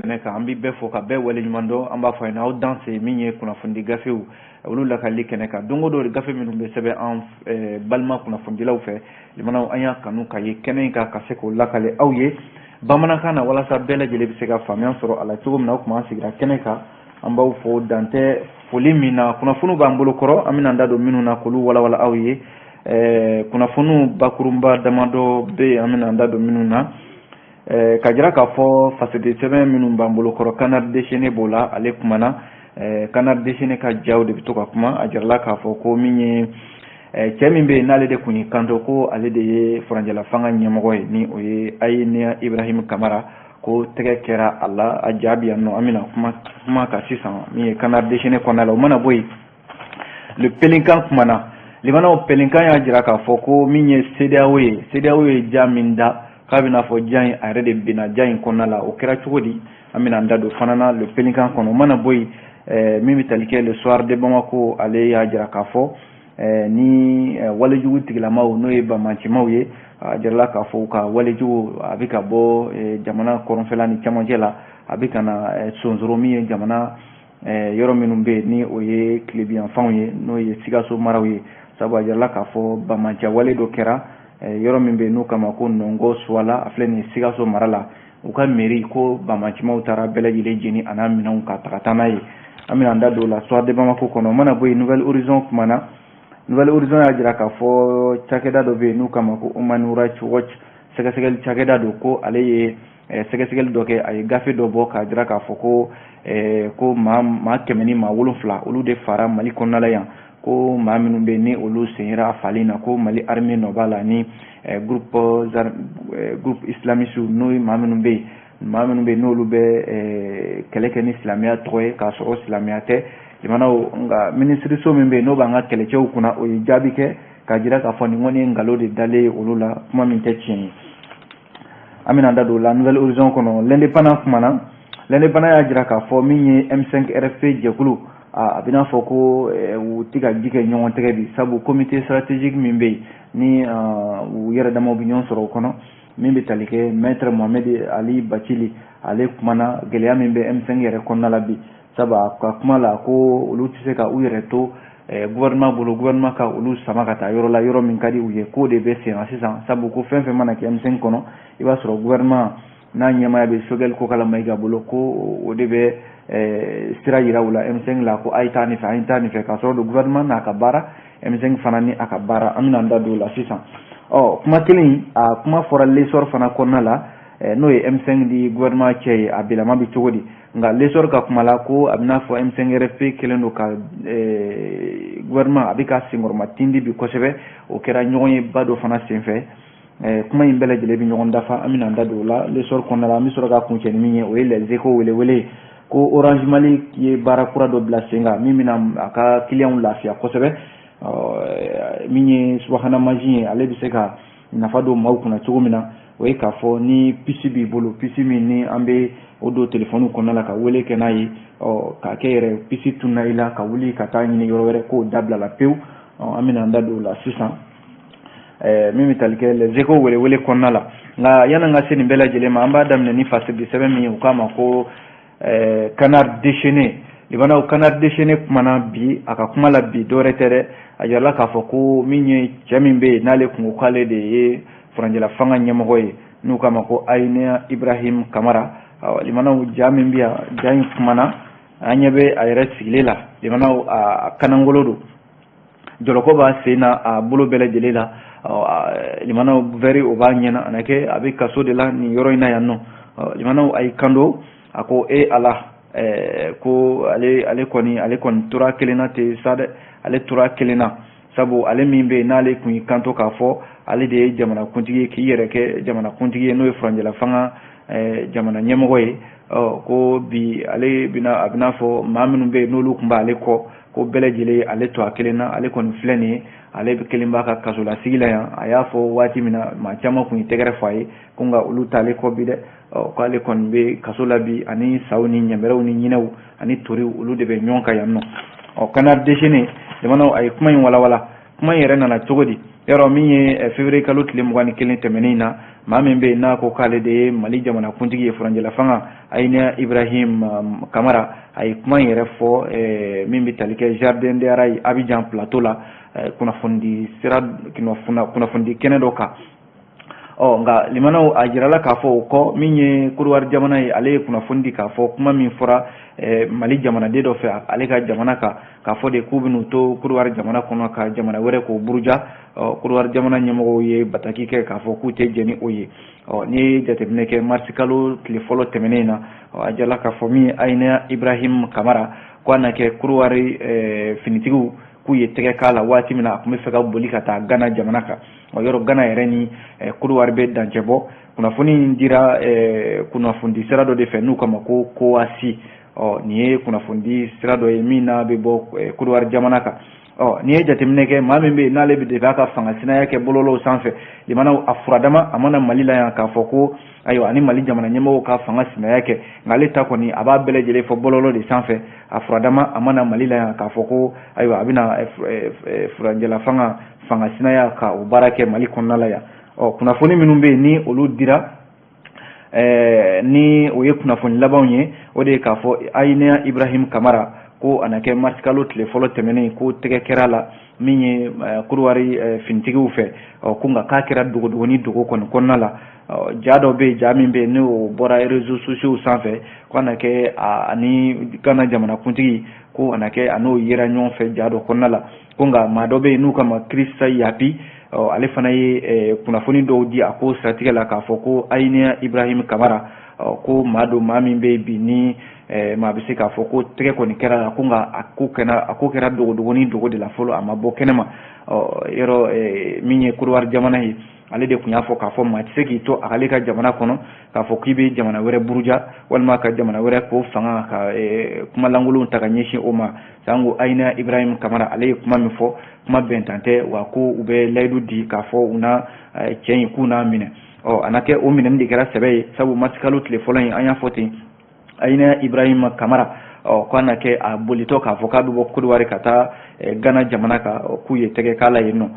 fɛnɛ kan an bɛ bɛɛ fɔ ka bɛɛ waleɲuman dɔn an b'a fɔ a ɲɛna aw dan se min ye kunnafoni gafew olu lakali kɛnɛ kan don o don gafe minnu bɛ sɛbɛn an balima kunnafonidilaw fɛ limanaw an y'a kanu ka ye kɛnɛ in kan ka se k'o lakale aw ye bamanankan na walasa bɛɛ lajɛlen bɛ se ka faamuya sɔrɔ a la cogo min na o tuma an sigira kɛnɛ kan an b'aw fɔ dantɛ foli min na kunnafoniw b'an bolo kɔrɔ an bɛna da don minnu na k'olu walawala aw ye kunnafoniw bakurunba damadɔ bɛ yen an bɛna da don minnu na ka jira k'a fɔ fasɛde sɛbɛn minnu b'an bolo kɔrɔ Canard Déchaîné b'o la ale kumana Canard Déchaîné ka jaw de bɛ to ka kuma a jirala k'a fɔ ko min ye cɛ min bɛ yen n'ale de kun y'i kanto ko ale de ye furanjɛla fanga ɲɛmɔgɔ ye ni o ye Ayiniya Ibrahim Kamara ko tɛgɛ kɛra a la a jaabi yan nɔ an bɛna kuma ka sisan min ye Canard Déchaîné kɔnɔna la o mana bɔ yen le pelinkan kumana limanaw pelinkan y'a jira k'a fɔ ko min ye CEDEAO ye ja min da k'a bɛna fɔ ja in a yɛrɛ de binna ja in kɔnɔna la o kɛra cogo di an bɛna da don fana na le pelinkan kɔnɔ o mana bɔ yen min bɛ tali kɛ le soir de Bamako ale y'a jira k'a fɔ ni walejugu tigilamaw n'o ye bamancimaw ye a jirala k'a fɔ ka walejugu a bɛ ka bɔ jamana kɔrɔnfɛla ni cɛmancɛ la a bɛ ka na sonsoro min ye jamana yɔrɔ minnu bɛ yen ni o ye tilebiyanfanw ye n'o ye Sikaso maraw ye sabu a jirala k'a fɔ bamanciya wale dɔ kɛra yɔrɔ min bɛ yen n'o kama ko Nɔngɔ Suwala a filɛ nin ye Sikaso mara la u ka mairie ko bamancimaw taara bɛɛ lajɛlen jeni a n'a minɛnw ka taga taa n'a ye an bɛna an da don la soir de Bamako kɔnɔ o mana bɔ yen Nouvelle Horizon kumana Nouvelle Horizon y'a jira k'a fɔ cakɛda dɔ bɛ yen n'u kama ko Human Rights Watch sɛgɛsɛgɛli cakɛda don ko ale ye sɛgɛsɛgɛli dɔ kɛ a ye gafe dɔ bɔ k'a jira k'a fɔ ko maa 107 olu de fara Mali kɔnɔna la yan ko maa minnu bɛ yen ni olu sen yera a fali na ko Mali armée nɔ b'a la ni groupe islamiste n'o ye maa minnu bɛ yen n'olu bɛ kɛlɛ kɛ ni silamɛya tɔgɔ ye k'a sɔrɔ silamɛya tɛ limanaw nka minisiriso min bɛ yen n'o b'an ka kɛlɛcɛw kunna o ye jaabi kɛ k'a jira k'a fɔ nin kɔni ye nkalon de dalen ye olu la kuma min tɛ tiɲɛ ye an bɛna da don la Nouvelle Horizon kɔnɔ l'Indépendant kumana l'Indépendant y'a jira k'a fɔ min ye M5 RFP jɛkulu a bɛna fɔ ko u tɛ ka ji kɛ ɲɔgɔn tɛgɛ bi sabu comité stratégique min bɛ yen ni u yɛrɛ damaw bɛ ɲɔgɔn sɔrɔ o kɔnɔ min bɛ tali kɛ maître Mohamed Ali Bacili ale kumana gɛlɛya min bɛ M5 yɛrɛ kɔnɔna la bi sabu a ka kuma la ko olu tɛ se ka u yɛrɛ to gouvernement bolo gouvernement ka olu sama ka taa yɔrɔ la yɔrɔ min ka di u ye k'o de bɛ sen na sisan sabu ko fɛn fɛn mana kɛ M5 kɔnɔ i b'a sɔrɔ gouvernement n'a ɲɛmaya bɛ Sogɛl Kokala Mayiga bolo ko o de bɛ sira yira u la M5 la ko a ye taa nin fɛ k'a sɔrɔ gouvernement n'a ka baara M5 fana ni a ka baara an bɛna an da don o la sisan kuma kelen a kuma fɔra l'essor fana kɔnɔna la n'o ye M5 di gouvernement cɛ ye a bilama bɛ cogo di nka l'essor ka kuma la ko a bɛna fɔ M5 RFP kelen don ka gouvernement a bɛ ka senkɔrɔma tindi bi kosɛbɛ o kɛra ɲɔgɔn ye ba dɔ fana senfɛ kuma in bɛɛ lajɛlen bɛ ɲɔgɔn dafa an bɛna an da don o la l'essor kɔnɔna la an bɛ sɔrɔ ka kuncɛ ni min ye o ye les échos welewele ko Orange Mali ye baara kura dɔ bila sen kan min bɛna a ka clients lafiya kosɛbɛ min ye subahana mansin ye ale bɛ se ka nafa don maaw kunna cogo min na o ye k'a fɔ ni puce b'i bolo puce min ni an bɛ o don téléphone kɔnɔna la ka wele kɛ n'a ye k'a kɛ yɛrɛ puce tununa i la ka wuli ka taa ɲini yɔrɔ wɛrɛ k'o dabila la pewu an bɛna an da don o la sisan min bɛ tali kɛ les échos welewele kɔnɔna la nka yan'an ka se nin bɛɛ lajɛlen ma an b'a daminɛ ni fasɛde sɛbɛn min ye u k'a ma ko Canard Déchaîné limanaw Canard Déchaîné kumana bi a ka kuma la bi dɔwɛrɛ tɛ dɛ a jirala k'a fɔ ko min ye cɛ min bɛ yen n'ale kun ko k'ale de ye furanjɛla fanga ɲɛmɔgɔ ye n'u k'a ma ko Ayiniya Ibrahim Kamara limanaw ja min bɛ yan ja in kumana an ɲɛ bɛ a yɛrɛ sigilen la limanaw a kanangolo don jɔlɔkɔ b'a sen na a bolo bɛɛ lajɛlen la limanaw vɛri o b'a ɲɛna a na kɛ a bɛ kaso de la nin yɔrɔ in na yan nɔ limanaw a y'i kanto a ko ala ko ale kɔni tora kelen na ten sa dɛ ale tora kelen na sabu ale min bɛ yen n'ale kun y'i kanto k'a fɔ ale de ye jamanakuntigi ye k'i yɛrɛ kɛ jamanakuntigi ye n'o ye furanjɛla fanga jamana ɲɛmɔgɔ ye ko bi ale a bɛna fɔ maa minnu bɛ yen n'olu tun b'ale kɔ ko bɛɛ lajɛlen ale to a kelen na ale kɔni filɛ nin ye ale kelen b'a ka kasolasigi la yan a y'a fɔ waati min na maa caman kun ye tɛgɛrɛ fɔ a ye ko nka olu t'ale kɔ bi dɛ k'ale kɔni bɛ kaso la bi ani saw ni ɲɛmɛrɛw ni ɲinɛw ani toriw olu de bɛ ɲɔgɔn kan yan nɔ Canard Déchaîné jamanaw a ye kuma in walawala kuma in yɛrɛ nana cogo di yɔrɔ min ye février kalo tile 21 tɛmɛnen na maa min bɛ n'a ko k'ale de ye Mali jamana kuntigi ye furanjɛla fanga Ayina Ibrahim Kamara a ye kuma in yɛrɛ fɔ min bɛ tali kɛ Jardin des Rails Abidjan plateau la kunnafoni kɛnɛ dɔ kan nka limanaw a jirala k'a fɔ o kɔ min ye Côte jamana ye ale ye kunnafoni di k'a fɔ kuma min fɔra Mali jamanaden dɔ fɛ ale ka jamana kan k'a fɔ de k'u bɛn'u to Côte jamana kɔnɔ ka jamana wɛrɛ k'o buruja Côte jamana ɲɛmɔgɔw ye bataki kɛ k'a fɔ k'u tɛ jɛn ni o ye n'i ye jateminɛ kɛ mars kalo tile fɔlɔ tɛmɛnen na a jirala k'a fɔ min ye Ayina Ibrahim Kamara ko a na kɛ Côte finitigiw k'u ye tɛgɛ k'a la waati min na a tun bɛ fɛ ka boli ka taa Ghana jamana kan yɔrɔ Ghana yɛrɛ ni Côte bɛ dancɛ bɔ kunnafoni in dira kunnafoni sira dɔ de fɛ n'u kama ko COACI nin ye kunnafoni sira dɔ ye min n'a bɛ bɔ Côte jamana kan n'i ye jateminɛ kɛ maa min bɛ yen n'ale de b'a ka fanga sinaya kɛ bɔlɔlɔw sanfɛ limanaw a furadama a mana Mali la yan k'a fɔ ko ayiwa ani Mali jamana ɲɛmɔgɔw ka fanga sinaya kɛ nka ale ta kɔni a b'a bɛɛ lajɛlen fɔ bɔlɔlɔ de sanfɛ a furadama a mana Mali la yan k'a fɔ ko ayiwa a bɛna furanjɛla fanga sinaya ka o baara kɛ Mali kɔnɔna la yan kunnafoni minnu bɛ yen ni olu dira ni o ye kunnafoni labanw ye o de ye k'a fɔ Ayina Ibrahim Kamara ko a na kɛ mars kalo tile fɔlɔ tɛmɛnen ko tɛgɛ kɛra la min ye Côte finitigiw fɛ ko nka k'a kɛra dogo ni dogo kɔni kɔnɔna la ja dɔ bɛ yen ja min bɛ yen n'o bɔra réseaux sociaux sanfɛ ko a na kɛ ani Ghana jamana kuntigi ko a na kɛ a n'o yera ɲɔgɔn fɛ ja dɔ kɔnɔna la ko nka maa dɔ bɛ yen n'u kama Krista Yapi ale fana ye kunnafoni dɔw di a ko siratigɛ la k'a fɔ ko Ayina Ibrahim Kamara ko maa min bɛ yen bi ni maa bɛ se k'a fɔ ko tɛgɛ kɔni kɛra la ko nka a ko kɛra dogo ni dogo de la fɔlɔ a ma bɔ kɛnɛma yɔrɔ min ye Côte jamana ye ale de tun y'a fɔ k'a fɔ maa tɛ se k'i to ale ka jamana kɔnɔ k'a fɔ k'i bɛ jamana wɛrɛ buruja walima ka jamana wɛrɛ k'o fanga ka kuma lankolonw ta ka ɲɛsin o ma sanko Ayina Ibrahim Kamara ale ye kuma min fɔ kuma bɛntan tɛ wa ko u bɛ layidu di k'a fɔ u na cɛ in k'u n'a minɛ a na kɛ o minɛni de kɛra sɛbɛ ye sabu mars kalo tile fɔlɔ in an y'a fɔ ten Ayina Ibrahim Kamara k'a na kɛ a bolitɔ k'a fɔ k'a bɛ bɔ Côte ka taa Ghana jamana kan k'u ye tɛgɛ k'a la yen nɔ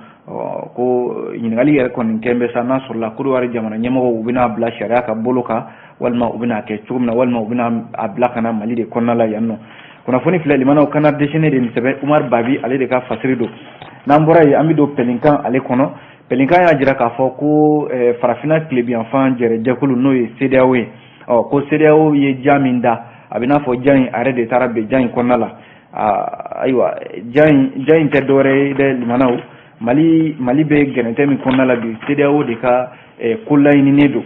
ko ɲininkali yɛrɛ kɔni kɛn bɛ sa n'a sɔrɔla Côte jamana ɲɛmɔgɔw u bɛna bila sariya ka bolo kan walima u bɛna kɛ cogo min na walima u bɛna a bila ka na Mali de kɔnɔna la yan nɔ kunnafoni filɛ limanaw kana dessiné de nin sɛbɛn Umar Babi ale de ka fasiri don n'an bɔra yen an bɛ don Pɛlinkan ale kɔnɔ Pɛlinkan y'a jira k'a fɔ ko farafinna tilebiyanfan jɛkulu n'o ye CEDEAO ye ko CEDEAO ye ja min da a bɛ n'a fɔ ja in a yɛrɛ de taara bɛn ja in kɔnɔna la ayiwa ja in tɛ dɔwɛrɛ ye dɛ limanaw Mali bɛ gɛrɛntɛ min kɔnɔna la bi CEDEAO de ka ko laɲininen don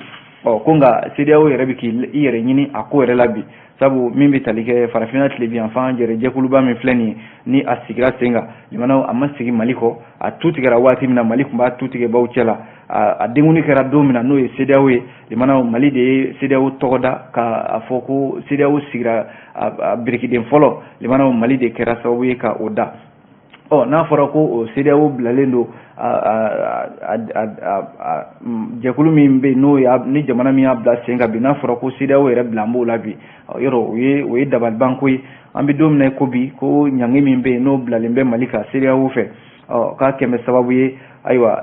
ko nka CEDEAO yɛrɛ bɛ k'i yɛrɛ ɲini a ko yɛrɛ la bi sabu min bɛ tali kɛ farafinna tilebiyanfan jɛkuluba min filɛ nin ye ni a sigira sen kan limanaw a ma sigi Mali kɔ a tu tigɛra waati min na Mali tun b'a tu tigɛ baw cɛ la a denguni kɛra don min na n'o ye CEDEAO ye limanaw Mali de ye CEDEAO tɔgɔ da k'a fɔ ko CEDEAO sigira a birikiden fɔlɔ limanaw Mali de kɛra sababu ye ka o da n'a fɔra ko o CEDEAO bilalen don jɛkulu min bɛ yen ni jamana min y'a bila sen kan bi n'a fɔra ko CEDEAO yɛrɛ bila an b'o la bi yɔrɔ o ye dabalibanko ye an bɛ don min na ko bi ko ɲangi min bɛ yen n'o bilalen bɛ Mali kan CEDEAO fɛ k'a kɛmɛ sababu ye ayiwa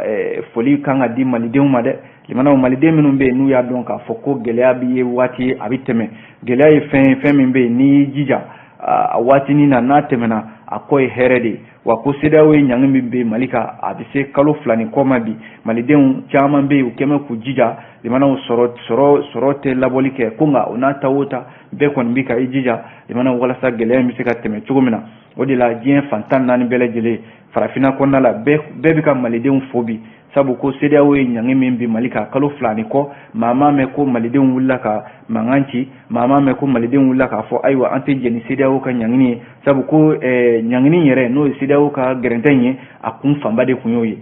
foli kan ka di malidenw ma dɛ limanaw maliden minnu bɛ yen n'u y'a dɔn k'a fɔ ko gɛlɛya bɛ ye waati a bɛ tɛmɛ gɛlɛya ye fɛn min bɛ yen n'i y'i jija a waatinin na n'a tɛmɛna a kɔ ye hɛrɛ de wa ko CEDEAO ye ɲangi min bɛ Mali kan a bɛ se kalo 2 ni kɔ ma bi malidenw caman bɛ yen u kɛmɛ k'u jija limanaw sɔrɔ tɛ labɔli kɛ ko nka o n'a ta o ta bɛɛ kɔni bɛ ka i jija limanaw walasa gɛlɛya in bɛ se ka tɛmɛ cogo min na o de la diɲɛ fantan naani bɛɛ lajɛlen farafinna kɔnɔna la bɛɛ bɛ ka malidenw fo bi sabu ko CEDEAO ye ɲangi min bi Mali kan kalo 2 ni kɔ maa m'a mɛn ko malidenw wulila ka mankan ci maa m'a mɛn ko malidenw wulila k'a fɔ ayiwa an tɛ jɛn ni CEDEAO ka ɲangini ye sabu ko ɲangini yɛrɛ n'o ye CEDEAO ka gɛrɛntɛ in ye a kun fanba de kun y'o ye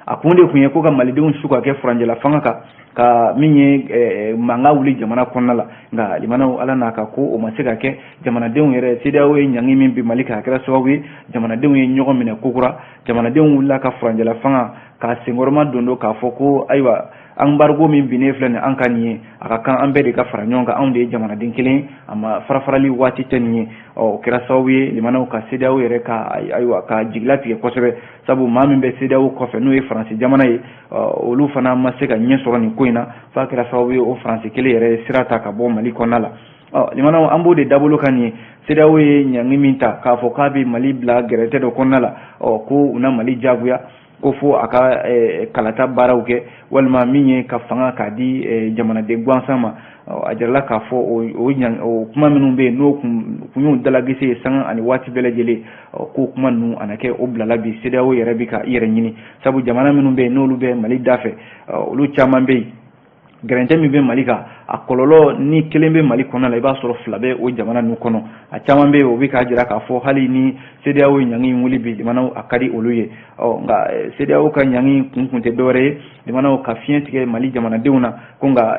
a kun de kun ye ko ka malidenw su ka kɛ furanjɛla fanga kan ka min ye mankan wuli jamana kɔnɔna la nka limanaw ala n'a ka ko o ma se ka kɛ jamanadenw yɛrɛ CEDEAO ye ɲangi min bi Mali kan a kɛra sababu ye jamanadenw ye ɲɔgɔn minɛ kokura jamanadenw wulila ka furanjɛla fanga ka senkɔrɔma don k'a fɔ ko ayiwa embargo min bine filɛ nin an ka nin ye a ka kan an bɛɛ de ka fara ɲɔgɔn kan anw de ye jamanaden kelen a ma farafarali waati tɛ nin ye o kɛra sababu ye limanaw ka CEDEAO yɛrɛ ka ayiwa ka jigilatigɛ kosɛbɛ sabu maa min bɛ CEDEAO kɔfɛ n'o ye Faransi jamana ye olu fana ma se ka ɲɛ sɔrɔ nin ko in na f'a kɛra sababu ye o Faransi kelen yɛrɛ ye sira ta ka bɔ Mali kɔnɔna la limanaw an b'o de dabolo ka nin ye CEDEAO ye ɲangi min ta k'a fɔ k'a bɛ Mali bila gɛrɛtɛ dɔ kɔnɔna la ko u na Mali jagoya ko fo a ka kalata baaraw kɛ walima min ye ka fanga k'a di jamanaden gansan ma a jirala k'a fɔ o kuma minnu bɛ yen n'o kun y'o dalagise ye sanga ani waati bɛɛ lajɛlen ko kuma ninnu a na kɛ o bilala bi CEDEAO yɛrɛ bɛ ka i yɛrɛ ɲini sabu jamana minnu bɛ yen n'olu bɛ Mali da fɛ olu caman bɛ yen gɛrɛntɛ min bɛ Mali kan a kɔlɔlɔ ni kelen bɛ Mali kɔnɔ la i b'a sɔrɔ fila bɛ o jamana ninnu kɔnɔ a caman bɛ yen o bɛ k'a jira k'a fɔ hali ni CEDEAO ye ɲangi in wuli bi limanaw a ka di olu ye nka CEDEAO ka ɲangi kun tɛ dɔwɛrɛ ye limanaw ka fiɲɛ tigɛ Mali jamanadenw na ko nka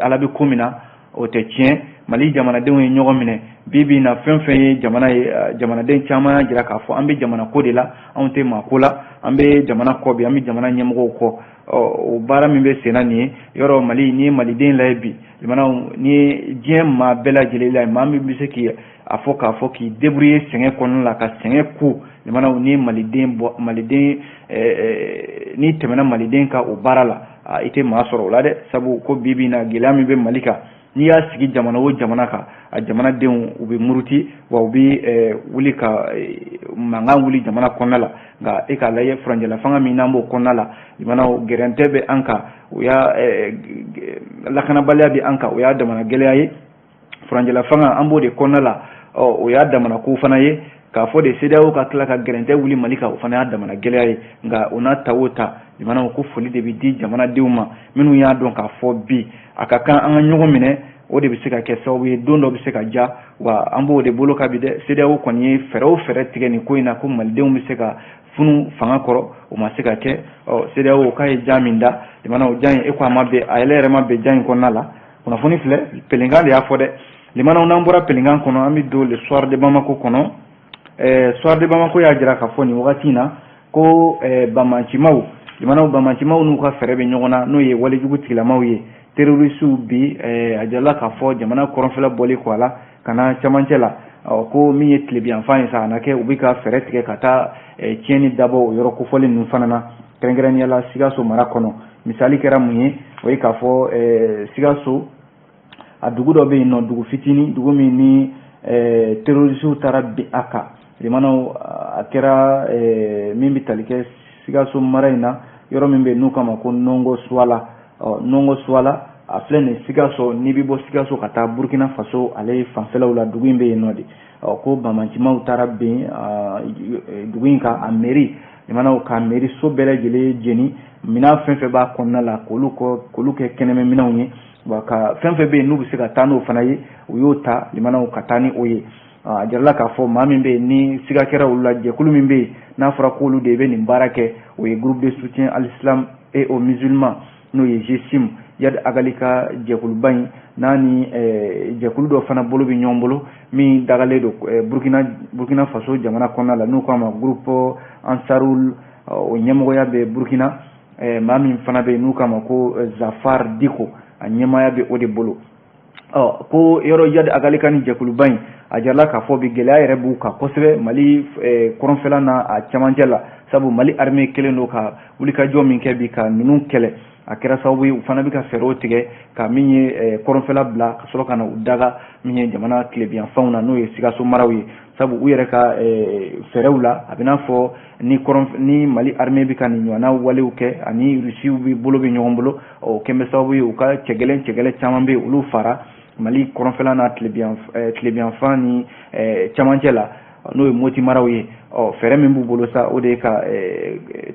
ala bɛ ko min na o tɛ tiɲɛ Mali jamanadenw ye ɲɔgɔn minɛ bi na fɛn fɛn ye jamana ye jamanaden caman y'a jira k'a fɔ an bɛ jamana ko de la anw tɛ maa ko la an bɛ jamana kɔ bi an bɛ jamana ɲɛmɔgɔw kɔ o baara min bɛ senna nin ye yɔrɔ Mali ni ye maliden lajɛ bi limanaw ni ye diɲɛ maa bɛɛ lajɛlen la maa min bɛ se k'i a fɔ k'a fɔ k'i débrouiller sɛgɛn kɔnɔna la ka sɛgɛn ku limanaw ni maliden ni tɛmɛna maliden ka o baara la i tɛ maa sɔrɔ o la dɛ sabu ko bi na gɛlɛya min bɛ Mali kan n'i y'a sigi jamana o jamana kan a jamanadenw u bɛ muruti wa u bɛ wuli ka mankan wuli jamana kɔnɔna la nka e k'a lajɛ furancɛla fanga min n'an b'o kɔnɔna la limanaw gɛrɛntɛ bɛ an kan o y'a lakanabaliya bɛ an kan o y'a damana gɛlɛya ye furancɛla fanga an b'o de kɔnɔna la o y'a damana ko fana ye k'a fɔ de CEDEAO ka tila ka gɛrɛntɛ wuli Mali kan o fana y'a damana gɛlɛya ye nka o n'a ta o ta limanaw ko foli de bɛ di jamanadenw ma minnu y'a dɔn k'a fɔ bi a ka kan an ka ɲɔgɔn minɛ o de bɛ se ka kɛ sababu ye don dɔ bɛ se ka ja wa an b'o de bolo ka bi dɛ CEDEAO kɔni ye fɛɛrɛ o fɛɛrɛ tigɛ nin ko in na ko malidenw bɛ se ka funu fanga kɔrɔ o ma se ka kɛ CEDEAO k'a ye ja min da limanaw ja in e ko a ma bɛn a yɛrɛ yɛrɛ ma bɛn ja in kɔnɔna la kunnafoni filɛ Pelenkan de y'a fɔ dɛ limanaw n'an bɔra Pelenkan kɔnɔ an bɛ don le soir de Bamako kɔnɔ soir de Bamako y'a jira k'a fɔ nin wagati in na ko bamancimaw limanaw bamancimaw n'u ka fɛɛrɛ bɛ ɲɔgɔn na n'o ye walejugu tigilamaw ye terrorisiw bi a jirala k'a fɔ jamana kɔrɔnfɛla bɔli kɔ a la ka na camancɛ la ko min ye tilebiyanfan ye sa a na kɛ u bɛ ka fɛɛrɛ tigɛ ka taa tiɲɛni dabɔ o yɔrɔ kofɔli ninnu fana na kɛrɛnkɛrɛnnenya la Sikaso mara kɔnɔ misali kɛra mun ye o ye k'a fɔ Sikaso a dugu dɔ bɛ yen nɔ dugu fitinin dugu min ni terrorisiw taara bin a kan limanaw a kɛra min bɛ tali kɛ Sikaso mara in na yɔrɔ min bɛ yen n'u k'a ma ko Nongo Suala Nongo Suala a filɛ nin Sikaso n'i bɛ bɔ Sikaso ka taa Burkina Faso ale fanfɛlaw la dugu in bɛ yen nɔ de ko bamancimaw taara bin dugu in kan a mairie limanaw ka mairie so bɛɛ lajɛlen jeni minɛn fɛn fɛn b'a kɔnɔna la k'olu kɛ kɛnɛmɛ minɛnw ye wa ka fɛn fɛn bɛ yen n'u bɛ se ka taa n'o fana ye u y'o ta limanaw ka taa ni o ye a jirala k'a fɔ maa min bɛ yen ni siga kɛra olu la jɛkulu min bɛ yen n'a fɔra k'olu de bɛ nin baara kɛ o ye groupe de soutien à l'islam et aux musulmans n'o ye GSIM Yad Agali ka jɛkuluba in n'a ni jɛkulu dɔ fana bolo bɛ ɲɔgɔn bolo min dagalen don Burkina Faso jamana kɔnɔna la n'u k'a ma groupe Ansarul o ɲɛmɔgɔya bɛ Burkina maa min fana bɛ yen n'u k'a ma ko Zafar Diko a ɲɛmaaya bɛ o de bolo ko yɔrɔ Yad Agali ka ni jɛkuluba in a jirala k'a fɔ bi gɛlɛya yɛrɛ b'u kan kosɛbɛ Mali kɔrɔnfɛla n'a a camancɛ la sabu Mali armée kelen don ka wulikajɔ min kɛ bi ka ninnu kɛlɛ a kɛra sababu ye u fana bɛ ka fɛɛrɛw tigɛ ka min ye kɔrɔnfɛla bila ka sɔrɔ ka na u daga min ye jamana tilebiyanfanw na n'o ye Sikaso maraw ye sabu u yɛrɛ ka fɛɛrɛw la a bɛ n'a fɔ ni Mali armée bɛ ka nin ɲɔgɔnna walew kɛ ani Rusiw bolo bɛ ɲɔgɔn bolo o kɛn bɛ sababu ye u ka cɛgɛlɛn caman bɛ yen olu fara Mali kɔrɔnfɛla n'a tilebiyanfan ni camancɛ la n'o ye Moti maraw ye fɛɛrɛ min b'u bolo sa o de ye ka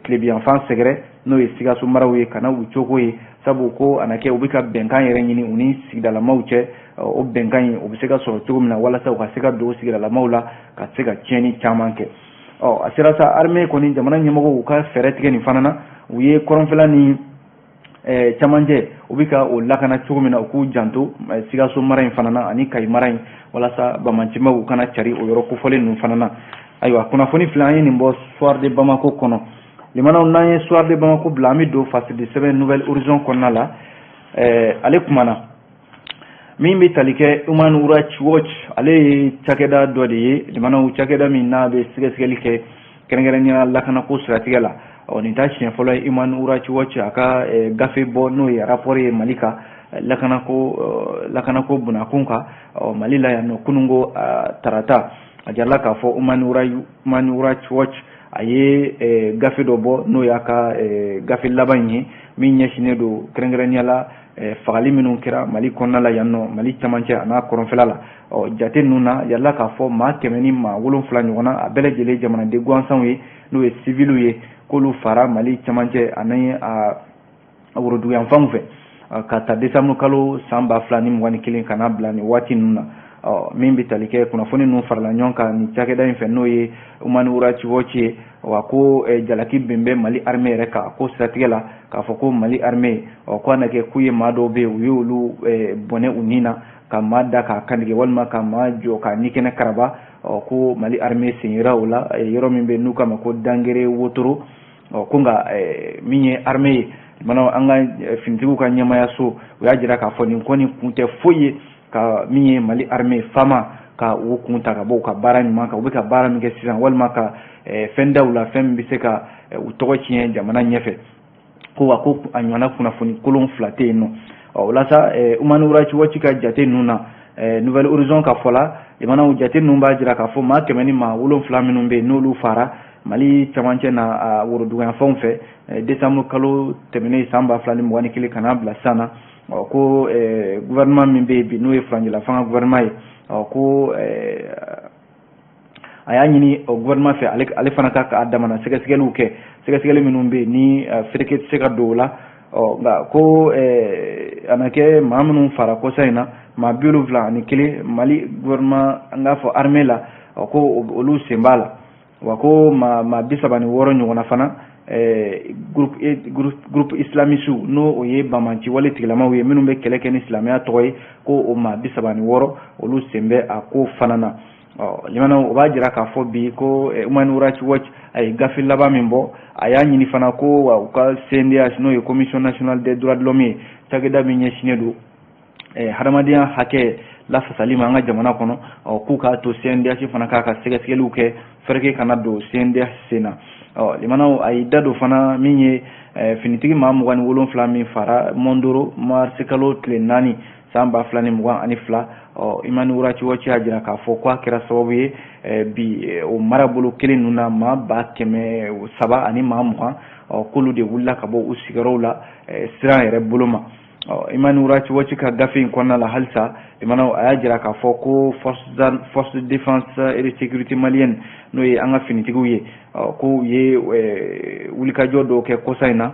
tilebiyanfan sɛgɛrɛ n'o ye Sikaso maraw ye ka na u cogo ye sabu ko a na kɛ u bɛ ka bɛnkan yɛrɛ ɲini u ni sigidalamaw cɛ o bɛnkan in o bɛ se ka sɔrɔ cogo min na walasa u ka se ka don sigidalamaw la ka se ka tiɲɛni caman kɛ a sera sa armée kɔni jamana ɲɛmɔgɔw u ka fɛɛrɛ tigɛ nin fana na u ye kɔrɔnfɛla ni camancɛ u bɛ ka o lakana cogo min na u k'u janto Sikaso mara in fana na ani Kayi mara in walasa bamancimaw u kana cari o yɔrɔ kofɔlen ninnu fana na ayiwa kunnafoni fila an ye nin bɔ soir de Bamako kɔnɔ limana n'an ye soir de Bamako bila an bɛ don fasidi sɛbɛn nouvelle horizon kɔnɔna la ale kumana min bɛ tali kɛ Human Rights Watch ale ye cakɛda dɔ de ye limana cakɛda min n'a bɛ sɛgɛsɛgɛli kɛ kɛrɛnkɛrɛnnenya lakanako siratigɛ la nin ta siɲɛ fɔlɔ ye Human Rights Watch a ka gafe bɔ n'o ye rapport ye Mali kan lakanako bunakun kan Mali la yan nɔ kunungo tarata a jarala k'a fɔ Human Rights Watch a ye gafe dɔ bɔ n'o y'a ka gafe laban ye min ɲɛsinnen don kɛrɛnkɛrɛnnenya la fagali minnu kɛra Mali kɔnɔna la yan nɔ Mali camancɛ a n'a kɔrɔnfɛla la jate ninnu na yala k'a fɔ maa 100 ni maa 7 ɲɔgɔn na a bɛɛ lajɛlen jamanaden gansanw ye n'o ye civils ye k'olu fara Mali camancɛ ani woroduguyanfanw fɛ ka ta décembre kalo san 2021 kana bila ni waati ninnu na min bɛ tali kɛ kunnafoni ninnu farala ɲɔgɔn kan ni cakɛda in fɛ n'o ye Human Rights Watch ye wa ko jalaki bɛn bɛ Mali armée yɛrɛ kan ko siratigɛ la k'a fɔ ko Mali armée ko na kɛ k'u ye maa dɔw bɛ yen u y'olu bɔnɛ u ni na ka maa da k'a kantigɛ walima ka maa jɔ ka ni kɛnɛ karaba ko Mali armée sen yera o la yɔrɔ min bɛ n'u k'a ma ko Dangere Wotoro ko nka min ye armée ye mana an ka finitigiw ka ɲɛmaya so u y'a jira k'a fɔ nin kɔni kun tɛ foyi ye ka min ye Mali armée fama ka u kun ta ka bɔ u ka baara ɲuman kan u bɛ ka baara min kɛ sisan walima ka fɛn daw la fɛn min bɛ se ka u tɔgɔ tiɲɛ jamana ɲɛfɛ ko wa ko a ɲɔgɔnna kunnafoni kolon 2 tɛ yen nɔ o la sa Human Rights Watch ka jate ninnu na Nouvelle Horizon ka fɔ la jamanaw jate ninnu b'a jira k'a fɔ maa 100 ni maa 7 minnu bɛ yen n'olu fara Mali camancɛ na woroduguyanfanw fɛ décembre kalo tɛmɛnen san 2021 kana bila san na ko gouvernement min bɛ yen bi n'o ye Faranjila fanga gouvernement ye ko a y'a ɲini gouvernement fɛ ale fana ka damana sɛgɛsɛgɛliw kɛ sɛgɛsɛgɛli minnu bɛ yen ni fereke tɛ se ka don o la nka ko a na kɛ maa minnu fara kɔsa in na maa 71 Mali gouvernement an k'a fɔ armée la ko olu sen b'a la wa ko maa 36 ɲɔgɔnna fana groupe islamiste n'o o ye Bamanci wale tigilamaw ye minnu bɛ kɛlɛ kɛ ni silamɛya tɔgɔ ye ko o maa 36 olu sen bɛ a ko fana na limana o b'a jira k'a fɔ bi ko Human Rights Watch a ye gafe laban min bɔ a y'a ɲini fana ko u ka CNDH n'o ye Commission nationale des droits de l'homme ye cakɛda min ɲɛsinnen don hadamadenya hakɛ lafasali ma an ka jamana kɔnɔ k'u k'a to CNDH fana k'a ka sɛgɛsɛgɛliw kɛ fɛrɛke kana don CNDH sen na limana a y'i da don fana min ye finitigi maa 27 min fara Mondoro marisi kalo tile 4 san 2022 Human Rights Watch y'a jira k'a fɔ k'a kɛra sababu ye bi o marabolo kelen ninnu na maa 300 ani maa 20 k'olu de wulila ka bɔ u sigiyɔrɔw la siran yɛrɛ bolo ma Human Rights Watch ka gafe in kɔnɔna la halisa limana a y'a jira k'a fɔ ko force de défense et de sécurité malienne n'o ye an ka finitigiw ye ko u ye wulikajɔ dɔw kɛ kɔsa in na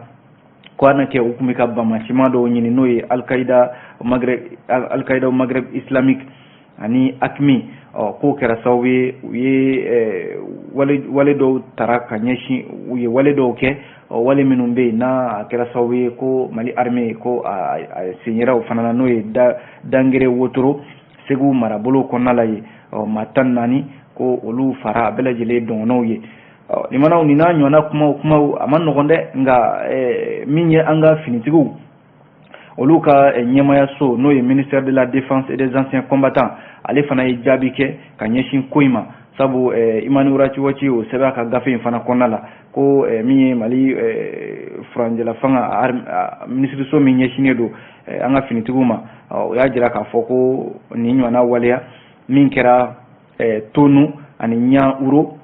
ko ana kɛ u tun bɛ ka bamacima dɔw ɲini n'o ye Al-Qaïda Maghreb islamique ani AQMI k'o kɛra sababu ye u ye wale dɔw tara ka ɲɛsin u ye wale dɔw kɛ wale minnu bɛ yen n'a kɛra sababu ye ko Mali armée ko a sen yera o fana na n'o ye Dangere Wotoro Segu marabolo kɔnɔna la ye maa 14 ko olu fara a bɛɛ lajɛlen dɔngɔnɔw ye limanaw nin n'a ɲɔgɔnna kumaw a ma nɔgɔn dɛ nka min ye an ka finitigiw olu ka ɲɛmaya so n'o ye ministère de la défense et des anciens combattants ale fana ye jaabi kɛ ka ɲɛsin ko in ma sabu Human Rights Watch o sɛbɛn a ka gafe in fana kɔnɔna la ko min ye Mali Faranjila fanga minisiriso min ɲɛsinnen don an ka finitigiw ma o y'a jira k'a fɔ ko nin ɲɔgɔnna waleya min kɛra Tonu ani Ɲauro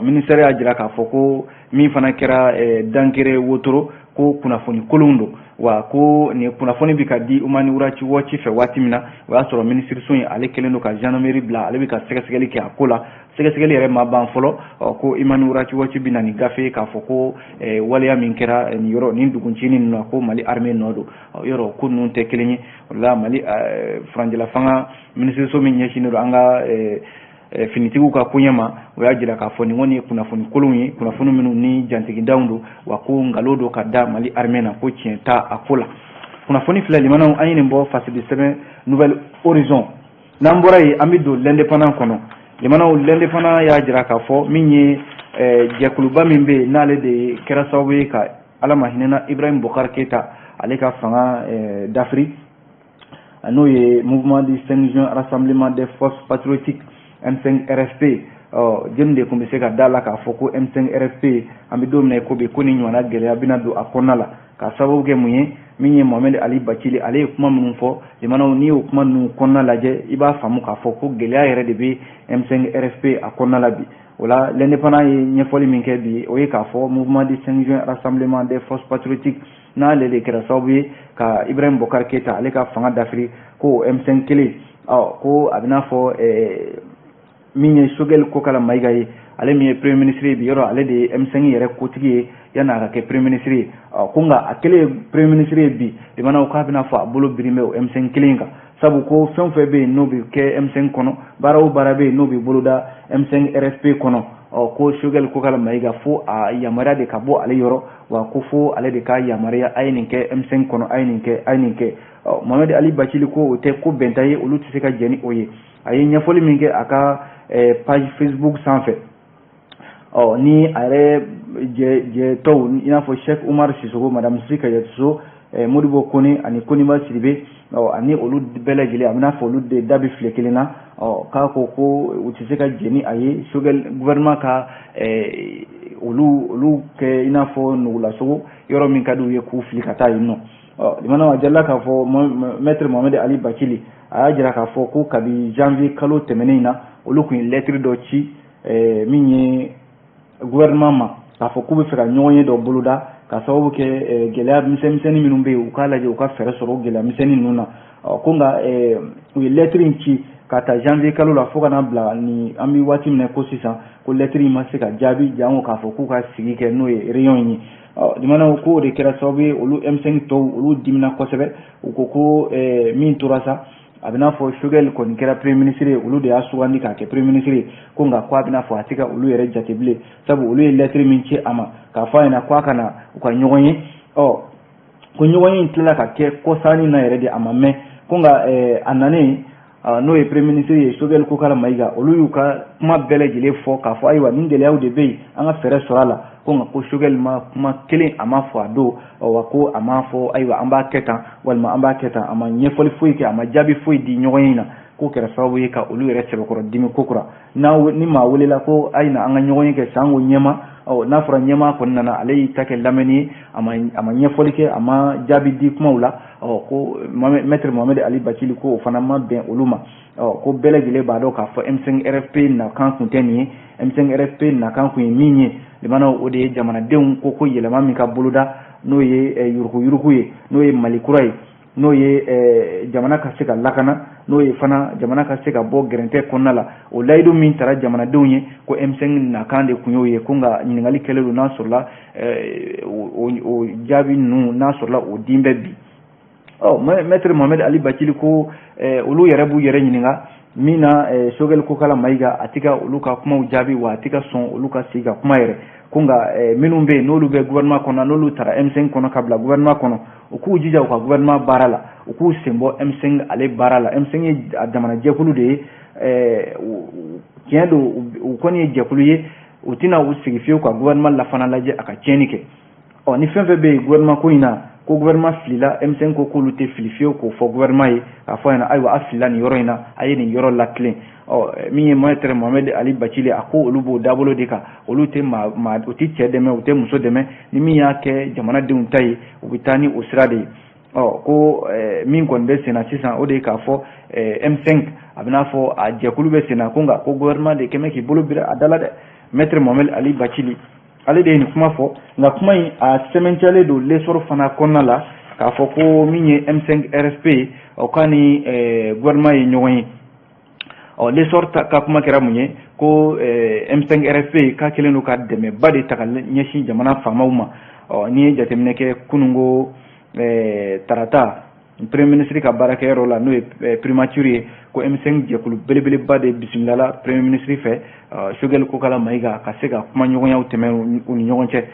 ministère y'a jira k'a fɔ ko min fana kɛra Dangere Wotoro ko kunnafoni kolon don wa ko nin kunnafoni bɛ ka di Human Rights Watch fɛ waati min na o y'a sɔrɔ minisiriso in ale kelen don ka gendarmerie bila ale bɛ ka sɛgɛsɛgɛli kɛ a ko la sɛgɛsɛgɛli yɛrɛ ma ban fɔlɔ ko Human Rights Watch bɛ na nin gafe k'a fɔ ko waleya min kɛra nin yɔrɔ nin duguncinin ninnu na ko Mali armée nɔ don yɔrɔ ko ninnu tɛ kelen ye o la Mali Faranjila fanga minisiriso min ɲɛsinnen don an ka finitigiw ka koɲɛ ma o y'a jira k'a fɔ nin kɔni ye kunnafoni kolonw ye kunnafoni minnu ni jantigidanw don wa ko nkalon don ka da Mali armée na ko tiɲɛ t'a a ko la kunnafoni filɛ limanaw an ye nin bɔ fasidi sɛbɛn Nouvelle Horizon n'an bɔra yen an bɛ don l'indépendant kɔnɔ limanaw l'indépendant y'a jira k'a fɔ min ye jɛkuluba min bɛ yen n'ale de kɛra sababu ye ka ala ma hinɛna Ibrahim Boubacar Keita ale ka fanga d'Afrique n'o ye mouvement du 5 juin rassemblement des forces patriotiques M5 RFP jɛmu de tun bɛ se ka da la k'a fɔ ko M5 RFP an bɛ don min na ko bi ko ni ɲɔgɔnna gɛlɛya bɛna don a kɔnɔna la ka sababu kɛ mun ye min ye Mohamed Ali Bacili ale ye kuma minnu fɔ jamanaw n'i y'o kuma ninnu kɔnɔna lajɛ i b'a faamu k'a fɔ ko gɛlɛya yɛrɛ de bɛ M5 RFP a kɔnɔna la bi o la l'indépendant ye ɲɛfɔli min kɛ bi o ye k'a fɔ mouvement du 5 juin rassemblement des forces patriotiques n'ale de kɛra sababu ye ka Ibrahim Boubacar Keita ale ka fanga d'Afrique ko M5 kelen ko a bɛna fɔ min ye Choguel Kokala Mayiga ye ale min ye premier ministre bi yɔrɔ ale de ye M5 yɛrɛ kotigi ye yanni a ka kɛ premier ministre ye ko nka a kɛlen premier ministre ye bi jamanaw k'a bɛna fɔ a bolo birin bɛ o M5 kelen kan sabu ko fɛn fɛn bɛ yen n'o bɛ kɛ M5 kɔnɔ baara o baara bɛ yen n'o bɛ boloda M5 RFP kɔnɔ ko Choguel Kokala Mayiga fo a yamaruya de ka bɔ ale yɔrɔ wa ko fo ale de ka yamaruya a ye nin kɛ M5 kɔnɔ a ye nin kɛ a ye nin kɛ Mohamed Ali Bacili ko o tɛ ko bɛnta ye olu tɛ se ka jɛn ni o ye a ye ɲɛfɔli min kɛ a ka page Facebook sanfɛ ni a yɛrɛ jɛtɔw i n'a fɔ Cheikh Oumar Sissoko Madame Sika Yatuso Modibo Kone ani Koniba Sidibe ani olu bɛɛ lajɛlen a bɛna fɔ olu de da bɛ file kelen na k'a ko u tɛ se ka jɛn ni a ye gouvernement ka olu kɛ i n'a fɔ nugulasogo yɔrɔ min ka d'u ye k'u fili ka taa yen nɔ jamana a jalila k'a fɔ maître Mohamed Ali Bacili a y'a jira k'a fɔ ko kabi janvier kalo tɛmɛnen in na olu tun ye lettre dɔ ci min ye gouvernement ma k'a fɔ k'u bɛ fɛ ka ɲɔgɔn ye dɔ boloda ka sababu kɛ gɛlɛya misɛnnin minnu bɛ yen u k'a lajɛ u ka fɛɛrɛ sɔrɔ gɛlɛya misɛnnin ninnu na ko nka u ye lettre in ci ka ta janvier kalo la fo ka na bila ni an bɛ waati min na ko sisan ko lettre in ma se ka jaabi jango k'a fɔ k'u ka sigi kɛ n'o ye réunion in ye jamanaw ko o de kɛra sababu ye olu M5 tɔw olu dimina kosɛbɛ u ko ko min tora sa a bɛna fɔ Choguel kɔni kɛra premier ministre ye olu de y'a sugandi k'a kɛ premier ministre ye ko nka ko a bɛna fɔ a tɛ ka olu yɛrɛ jate bilen sabu olu ye lettre min ci a ma k'a fɔ a ɲɛna ko a kana u ka ɲɔgɔn ye ko ɲɔgɔn ye in tilala ka kɛ kɔsanni na yɛrɛ de a ma mɛn ko nka a nanen n'o ye premier ministre ye Choguel Kokala Mayiga olu y'u ka kuma bɛɛ lajɛlen fɔ k'a fɔ ayiwa nin gɛlɛyaw de bɛ yen an ka fɛɛrɛ sɔrɔ a la ko nka ko Choguel ma kuma kelen a ma fɔ a don wa ko a ma fɔ ayiwa an b'a kɛ tan walima an b'a kɛ tan a ma ɲɛfɔli foyi kɛ a ma jaabi foyi di ɲɔgɔn ye na ko kɛra sababu ye ka olu yɛrɛ sɛbɛkɔrɔ dimi ko kura ni maa welela ko a ye na an ka ɲɔgɔn ye kɛ sango ɲɛma n'a fɔra ɲɛma kɔni nana ale y'i ta kɛ lamɛnni ye a ma ɲɛfɔli kɛ a ma jaabi di kumaw la ko maître Mohamed Ali Bacili ko o fana ma bɛn olu ma ko bɛɛ lajɛlen b'a dɔn k'a fɔ M5 RFP nakan kun tɛ nin ye M5 RFP nakan kun ye min ye jamanaw o de ye jamanadenw ko yɛlɛma min ka boloda n'o ye yuruku ye n'o ye Mali kura ye n'o ye jamana ka se ka lakana n'o ye fana jamana ka se ka bɔ gɛrɛntɛ kɔnɔna la o layidu min taara jamanadenw ye ko M5 nakan de kun y'o ye ko nka ɲininkali kɛlen don n'a sɔrɔla o jaabi ninnu n'a sɔrɔla o din bɛ bi maître Mohamed Ali Bacili ko olu yɛrɛ b'u yɛrɛ ɲininka min na Choguel Kokala Mayiga a tɛ ka olu ka kumaw jaabi wa a tɛ ka sɔn olu ka sigi ka kuma yɛrɛ ko nka minnu bɛ yen n'olu bɛ gouvernement kɔnɔ n'olu taara M5 kɔnɔ ka bila gouvernement kɔnɔ u k'u jija u ka gouvernement baara la u k'u sen bɔ M5 ale baara la M5 ye a jamana jɛkulu de ye tiɲɛ don u kɔni ye jɛkulu ye u tɛna u sigi fiyewu ka gouvernement la fana lajɛ a ka tiɲɛni kɛ ni fɛn fɛn bɛ yen gouvernement ko in na ko gouvernement filila M5 ko k'olu tɛ fili fiyewu k'o fɔ gouvernement ye k'a fɔ ɲɛna ayiwa a filila nin yɔrɔ in na a ye nin yɔrɔ latilen min ye maître Mohamed Ali Bacili a ko olu b'o dabolo de kan olu tɛ u tɛ cɛ dɛmɛ u tɛ muso dɛmɛ ni min y'a kɛ jamanadenw ta ye u bɛ taa ni o sira de ye ko min kɔni bɛ sen na sisan o de ye k'a fɔ M5 a bɛ n'a fɔ a jɛkulu bɛ sen na ko nka ko gouvernement de kɛmɛ k'i bolo bira a da la dɛ maître Mohamed Ali Bacili ale de ye nin kuma fɔ nka kuma in a sɛbɛntiyalen don l'essor fana kɔnɔna la k'a fɔ ko min ye M5 RFP o ka ni gouvernement ye ɲɔgɔn ye l'essor ka kuma kɛra mun ye ko M5 RFP k'a kɛlen don ka dɛmɛba de ta ka ɲɛsin jamana faamaw ma n'i ye jateminɛ kɛ kunungo tarata premier ministre ka baarakɛyɔrɔ la n'o ye primature ye ko M5 jɛkulu belebeleba de bisimilala premier ministre fɛ Choguel Kokala Mayiga ka se ka kuma ɲɔgɔnyaw tɛmɛ u ni ɲɔgɔn cɛ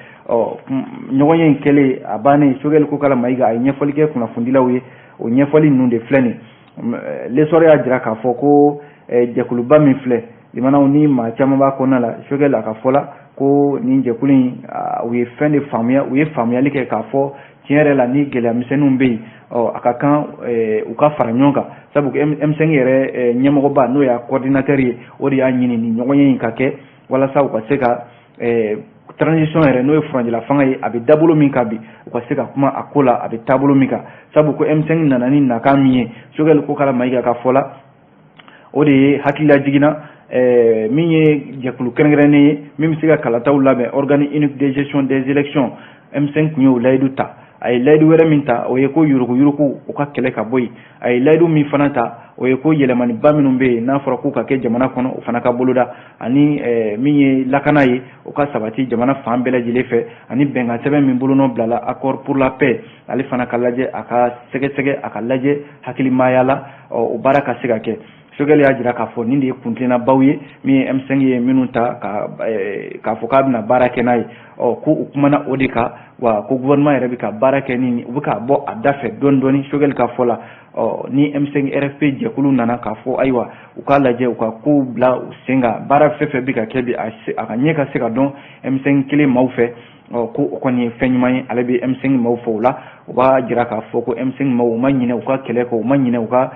ɲɔgɔnya in kɛlen a bannen Choguel Kokala Mayiga a ye ɲɛfɔli kɛ kunnafonidilaw ye o ɲɛfɔli ninnu de filɛ nin l'essor y'a jira k'a fɔ ko jɛkuluba min filɛ limanaw ni maa caman b'a kɔnɔna la Choguel a ka fɔ la ko nin jɛkulu in u ye fɛn de faamuya u ye faamuyali kɛ k'a fɔ tiɲɛ yɛrɛ la ni gɛlɛya misɛnninw bɛ yen a ka kan u ka fara ɲɔgɔn kan sabu M5 yɛrɛ ɲɛmɔgɔba n'o y'a coordinateur ye o de y'a ɲini ni ɲɔgɔnye in ka kɛ walasa u ka se ka transition yɛrɛ n'o ye furanjila fanga ye a bɛ dabolo min kan bi u ka se ka kuma a ko la a bɛ taabolo min kan sabu ko M5 nana ni nakan min ye Choguel ko kala Mayiga ka fɔ la o de ye hakilila jiginna min ye jɛkulu kɛrɛnkɛrɛnnen ye min bɛ se ka kalataw labɛn organe unique de gestion des élections M5 kun ye o layidu ta a ye layidu wɛrɛ min ta o ye ko yuruku o ka kɛlɛ ka bɔ yen a ye layidu min fana ta o ye ko yɛlɛmaniba minnu bɛ yen n'a fɔra k'u ka kɛ jamana kɔnɔ o fana ka boloda ani min ye lakana ye o ka sabati jamana fan bɛɛ lajɛlen fɛ ani bɛnkan sɛbɛn min bolonɔ bilala accord pour la paix ale fana ka lajɛ a ka sɛgɛsɛgɛ a ka lajɛ hakilimaya la o baara ka se ka kɛ Choguel y'a jira k'a fɔ nin de ye kuntilennabaw ye min ye M5 ye minnu ta k'a fɔ k'a bɛna baara kɛ n'a ye ko u kumana o de kan wa ko gouvernement yɛrɛ bɛ ka baara kɛ ni u bɛ ka bɔ a da fɛ dɔɔni dɔɔni Choguel ka fɔ la ni M5 RFP jɛkulu nana k'a fɔ ayiwa u k'a lajɛ u ka kow bila u sen kan baara fɛn fɛn bɛ ka kɛ bi a ka ɲɛ ka se ka dɔn M5 kelen maaw fɛ ko o kɔni ye fɛn ɲuman ye ale bɛ M5 maaw fɔ o la u b'a jira k'a fɔ ko M5 maaw u ma ɲinɛ u ka kɛlɛ kɔ u ma ɲinɛ u ka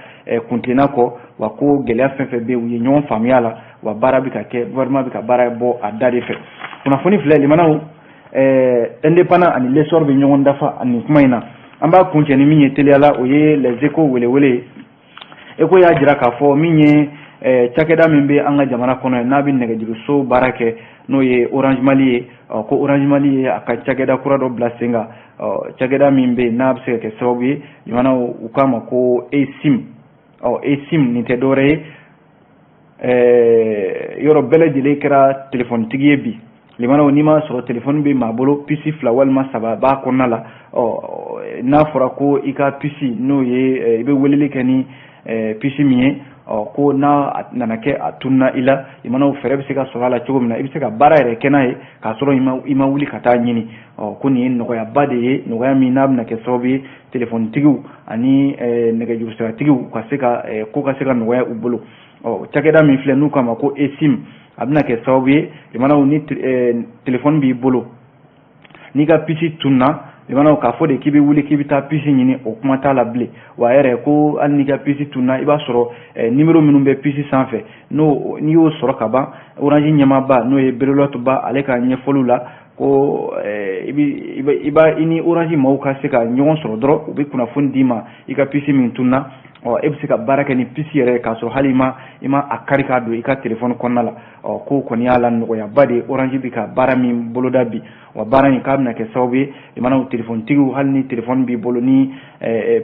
kuntilenna kɔ wa ko gɛlɛya fɛn fɛn bɛ yen u ye ɲɔgɔn faamuya la wa baara bɛ ka kɛ gouvernement bɛ ka baara bɔ a da de fɛ kunnafoni filɛ limanaw indépendant ani l'essor bɛ ɲɔgɔn dafa ani kuma in na an b'a kuncɛ ni min ye teliyala o ye les échos welewele ECHO y'a jira k'a fɔ min ye cakɛda min bɛ an ka jamana kɔnɔ n'a bɛ nɛgɛjuruso baara kɛ n'o ye Orange Mali ye ko Orange Mali ye a ka cakɛda kura dɔ bila sen kan cakɛda min bɛ n'a bɛ se ka kɛ sababu ye limanaw u k'a ma ko eSIM eSIM nin tɛ dɔwɛrɛ ye yɔrɔ bɛɛ lajɛlen kɛra telefonitigi ye bi limanaw n'i ma sɔrɔ telefoni bɛ maa bolo pisi 2 walima 3 b'a kɔnɔna la n'a fɔra ko i ka pisi n'o ye i bɛ weleli kɛ ni pisi min ye ko n'a nana kɛ a tununa i la limanaw fɛɛrɛ bɛ se ka sɔrɔ a la cogo min na i bɛ se ka baara yɛrɛ kɛ n'a ye k'a sɔrɔ i ma wuli ka taa ɲini ko nin ye nɔgɔyaba de ye nɔgɔya min n'a bɛna kɛ sababu ye telefonitigiw ani nɛgɛjurusiratigiw ka se ka ko ka se ka nɔgɔya u bolo cakɛda min filɛ n'u k'a ma ko eSIM a bɛna kɛ sababu ye limanaw ni telefoni b'i bolo n'i ka pisi tununa limanaw k'a fɔ de k'i bɛ wuli k'i bɛ taa pisi ɲini o kuma t'a la bilen wa yɛrɛ ko hali n'i ka pisi tununa i b'a sɔrɔ numéro minnu bɛ pisi sanfɛ n'i y'o sɔrɔ ka ban Orange ɲɛmaaba n'o ye Berelote Ba ale ka ɲɛfɔliw la ko i ni Orange maaw ka se ka ɲɔgɔn sɔrɔ dɔrɔn u bɛ kunnafoni d'i ma i ka pisi min tununa e bɛ se ka baara kɛ ni pisi yɛrɛ k'a sɔrɔ hali i ma a kari k'a don i ka telefoni kɔnɔna la ko kɔni y'a la nɔgɔyaba de Orange bɛ ka baara min boloda bi wa baara in k'a bɛna kɛ sababu ye limanaw telefonitigiw hali ni telefoni b'i bolo ni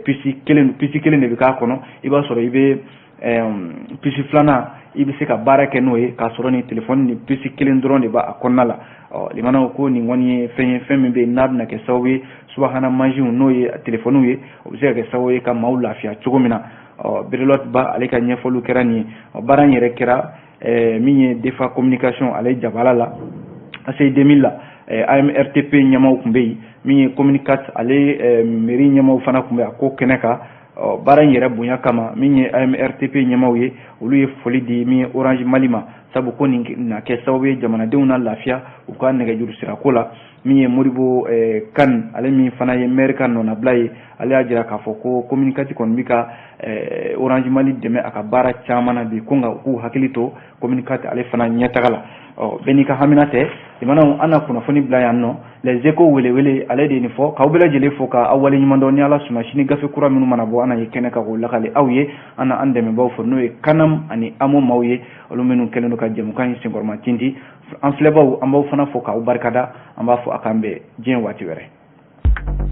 pisi kelen de bɛ k'a kɔnɔ i b'a sɔrɔ i bɛ pisi filanan i bɛ se ka baara kɛ n'o ye k'a sɔrɔ ni telefoni ni pisi kelen dɔrɔn de b'a kɔnɔna la limanaw ko nin kɔni ye fɛn min bɛ yen n'a bɛna kɛ sababu ye subahana mansinw n'o ye telefoniw ye o bɛ se ka kɛ sababu ye ka maaw lafiya cogo min na Berelote Ba ale ka ɲɛfɔliw kɛra nin ye baara in yɛrɛ kɛra min ye DEFA communication ale jabala la ACI 2000 la AMRTP ɲɛmaaw tun bɛ yen min ye Communicat ale mairie ɲɛmaaw fana tun bɛ a ko kɛnɛ kan baara in yɛrɛ bonya kama min ye AMRTP ɲɛmaaw ye olu ye foli di min ye Orange Mali ma sabu ko nin na kɛ sababu ye jamanadenw na lafiya u ka nɛgɛjuru sirako la min ye Modibo Kane ale min fana ye maire ka nɔnabila ye ale y'a jira k'a fɔ ko Communicat kɔni bɛ ka Orange Mali dɛmɛ a ka baara caman na bi ko nka u k'u hakili to Communicat ale fana ɲɛtaga la bɛɛ n'i ka hamina tɛ limanaw an na kunnafoni bila yan nɔ les échos welewele ale de nin fɔ k'aw bɛɛ lajɛlen fo k'aw waleɲuman dɔn ni Ala sɔnna sini gafe kura minnu mana bɔ an na ye kɛnɛ kan k'o lakale aw ye an na an dɛmɛbaaw fɔ n'o ye Kanam ani Amo maaw ye olu minnu kɛlen don ka jɛmukan in senkɔrɔma tindi an filɛbaaw an b'aw fana fo k'aw barikada an b'a fɔ a k'an bɛn diɲɛ waati wɛrɛ